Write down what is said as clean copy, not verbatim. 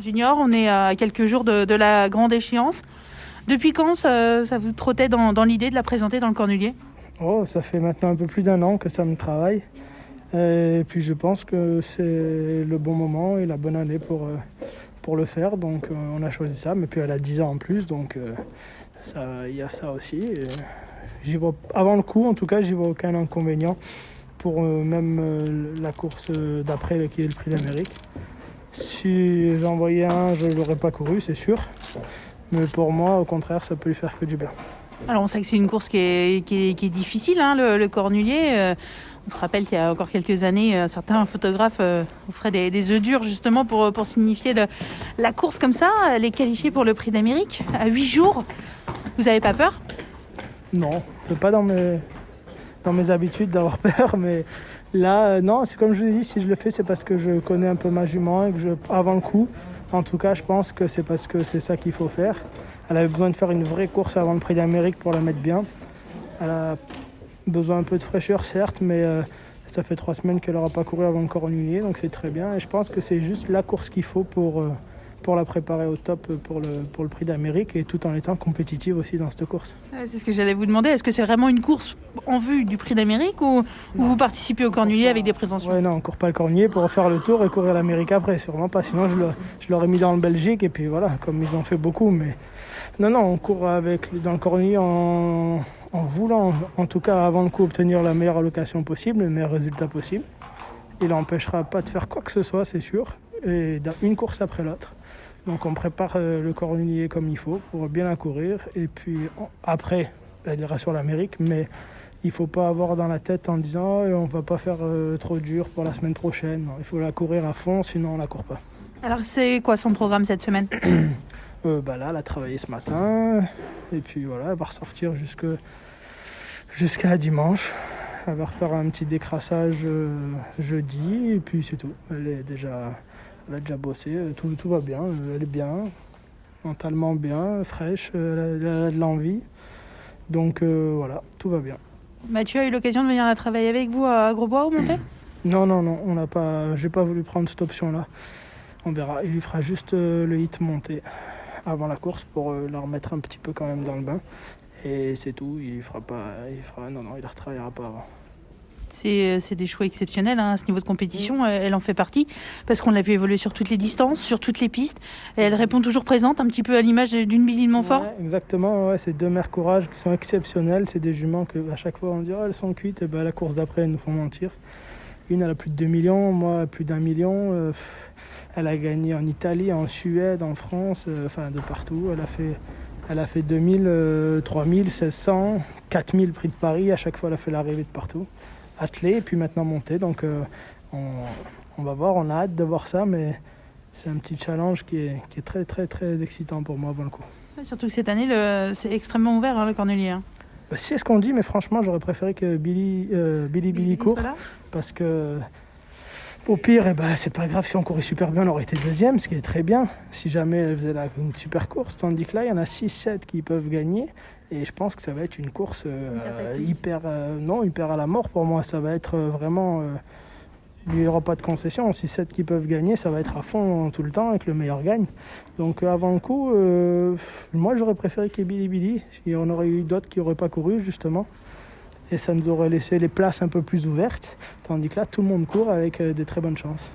Junior, on est à quelques jours de la grande échéance. Depuis quand ça vous trottait dans l'idée de la présenter dans le Cornulier ? Oh, ça fait maintenant un peu plus d'1 an que ça me travaille. Et puis je pense que c'est le bon moment et la bonne année pour le faire. Donc on a choisi ça. Mais puis elle a 10 ans en plus, donc il y a ça aussi. Et j'y vois, avant le coup, en tout cas, j'y vois aucun inconvénient pour même la course d'après qui est le Prix d'Amérique. Si j'en voyais un, je ne l'aurais pas couru, c'est sûr. Mais pour moi, au contraire, ça peut lui faire que du bien. Alors on sait que c'est une course qui est difficile, hein, le Cornulier. On se rappelle qu'il y a encore quelques années, certains photographes offraient des œufs durs justement pour signifier la course comme ça. Elle est qualifiée pour le Prix d'Amérique à 8 jours. Vous n'avez pas peur ? Non, c'est pas dans mes habitudes d'avoir peur, mais là, non, c'est comme je vous ai dit, si je le fais, c'est parce que je connais un peu ma jument et que avant le coup, en tout cas, je pense que c'est parce que c'est ça qu'il faut faire. Elle avait besoin de faire une vraie course avant le Prix d'Amérique pour la mettre bien. Elle a besoin un peu de fraîcheur, certes, mais ça fait 3 semaines qu'elle n'aura pas couru avant le Cornulier, donc c'est très bien. Et je pense que c'est juste la course qu'il faut pour la préparer au top pour le Prix d'Amérique et tout en étant compétitive aussi dans cette course. C'est ce que j'allais vous demander. Est-ce que c'est vraiment une course en vue du Prix d'Amérique ou vous participez au Cornulier avec des prétentions ? Ouais, non, on ne court pas le Cornulier pour faire le tour et courir l'Amérique après. Sûrement pas. Sinon, je l'aurais mis dans le Belgique et puis voilà, comme ils ont fait beaucoup. Mais non, on court dans le Cornulier en voulant, en tout cas avant le coup, obtenir la meilleure allocation possible, le meilleur résultat possible. Il n'empêchera pas de faire quoi que ce soit, c'est sûr, et une course après l'autre. Donc on prépare le Cornulier comme il faut pour bien la courir. Et puis après, elle ira sur l'Amérique, mais il ne faut pas avoir dans la tête en disant on ne va pas faire trop dur pour la semaine prochaine. Non, il faut la courir à fond, sinon on ne la court pas. Alors c'est quoi son programme cette semaine ? Là, elle a travaillé ce matin. Et puis voilà, elle va ressortir jusqu'à dimanche. Elle va refaire un petit décrassage jeudi. Et puis c'est tout. Elle a déjà bossé. Tout va bien. Elle est bien. Mentalement bien, fraîche. Elle a de l'envie. Donc voilà, tout va bien. Mathieu a eu l'occasion de venir la travailler avec vous à Grosbois au Montet ? Non, on n'a pas. J'ai pas voulu prendre cette option-là. On verra. Il lui fera juste le hit monté avant la course pour la remettre un petit peu quand même dans le bain. Et c'est tout. Il la retravaillera pas avant. C'est des choix exceptionnels à ce niveau de compétition. Elle en fait partie parce qu'on l'a vu évoluer sur toutes les distances, sur toutes les pistes. Et elle répond toujours présente, un petit peu à l'image d'une Billy de Montfort. Ouais, exactement. Ouais, c'est 2 mères courage qui sont exceptionnelles. C'est des juments que à chaque fois on dit elles sont cuites. Et la course d'après, elles nous font mentir. Une, elle a plus de 2 millions. Moi, plus d'1 million. Elle a gagné en Italie, en Suède, en France, de partout. Elle a fait 2000, 3000, 1600, 4000 prix de Paris. À chaque fois, elle a fait l'arrivée de partout. Attelée et puis maintenant montée. Donc on va voir, on a hâte de voir ça, mais c'est un petit challenge qui est très très très excitant pour moi avant le coup. Surtout que cette année, c'est extrêmement ouvert le Cornulier. C'est ce qu'on dit, mais franchement, j'aurais préféré que Billy court, parce que au pire, c'est pas grave si on courait super bien, on aurait été deuxième, ce qui est très bien, si jamais elle faisait une super course. Tandis que là, il y en a 6-7 qui peuvent gagner, et je pense que ça va être une course hyper à la mort pour moi. Ça va être vraiment... il n'y aura pas de concession. 6-7 qui peuvent gagner, ça va être à fond tout le temps et que le meilleur gagne. Donc avant le coup, moi j'aurais préféré qu'il y ait Billy. Il y en aurait eu d'autres qui n'auraient pas couru justement. Et ça nous aurait laissé les places un peu plus ouvertes. Tandis que là, tout le monde court avec des très bonnes chances.